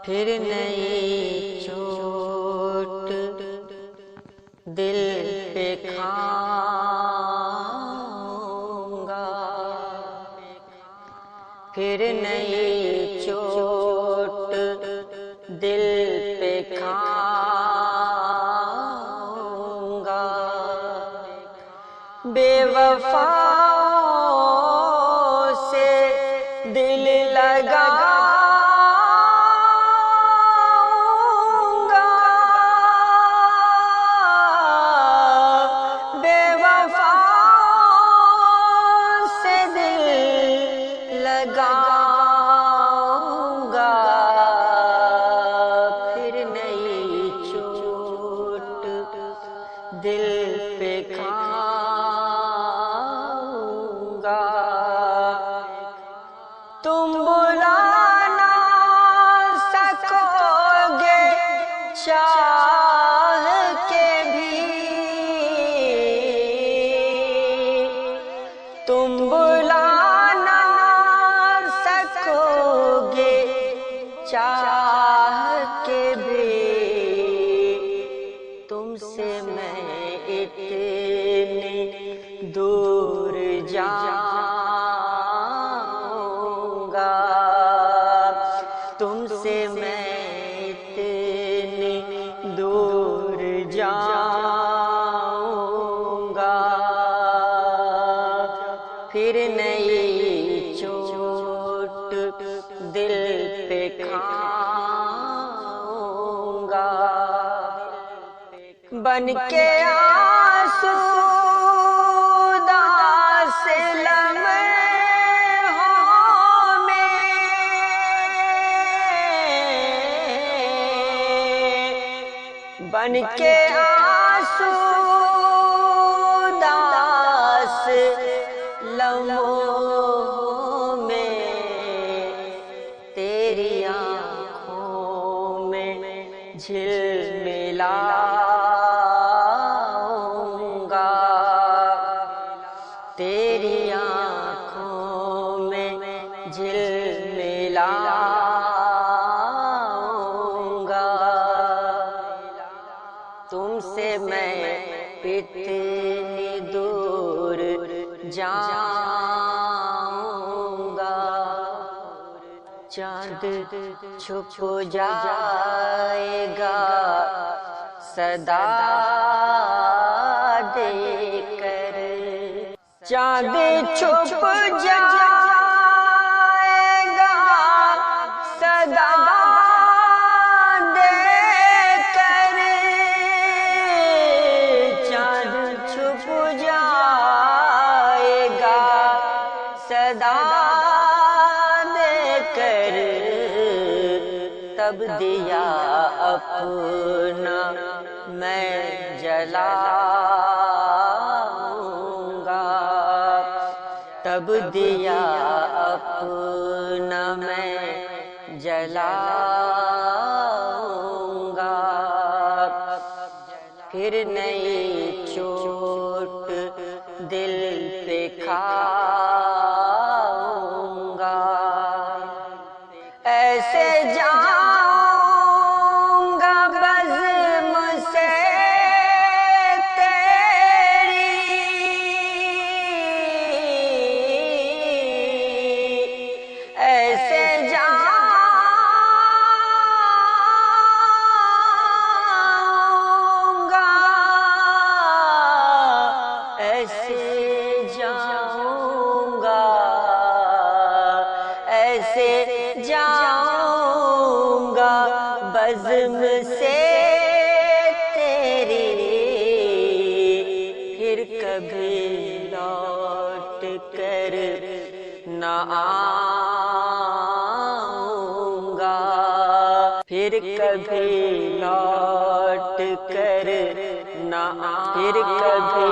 پھر نئی چوٹ دل پہ کھاؤں گا، پھر نئی چوٹ دل پہ کھاؤں گا، بے وفاؤں سے دل لگاؤں گا، بے وفاؤں سے دل لگاؤں گا، پھر نئی چوٹ دل پہ کھاؤں گا۔ تم بلا نہ سکو گے چاہ کے بھی، تم بلا نہ سکو گے چاہ کے بھی، تم سے میں اتنی دور جاؤں گا، تم سے میں اتنی دور جاؤں گا، پھر نئی چوٹ دل پہ کھاؤں گا، بن کے آسودہ سے لمحوں میں، بن کے آسودہ سے لمحوں میں، تیری آنکھوں میں جھلملاؤں گا، تیری آنکھوں میں جھلملاؤں گا، تم سے میں اتنی دور جاؤں گا، چاند چھپ جائے گا صدا دے کر، چاند چھپ جائے گا صدا دے کر، چاند چھپ جائے گا صدا دے کر، تب دیا اپنا میں جلاؤں گا، تب دیا اپنا میں جلاؤں گا، پھر نئی چوٹ دل پہ کھاؤں گا، ایسے جاؤں گا بزم سے تیری، ایسے جاؤں گا، ایسے جاؤں گا، ایسے جاؤں گا بزم سے تیری، پھر کبھی لوٹ کر نہ آؤں گا، پھر کبھی لوٹ کر نہ، پھر کبھی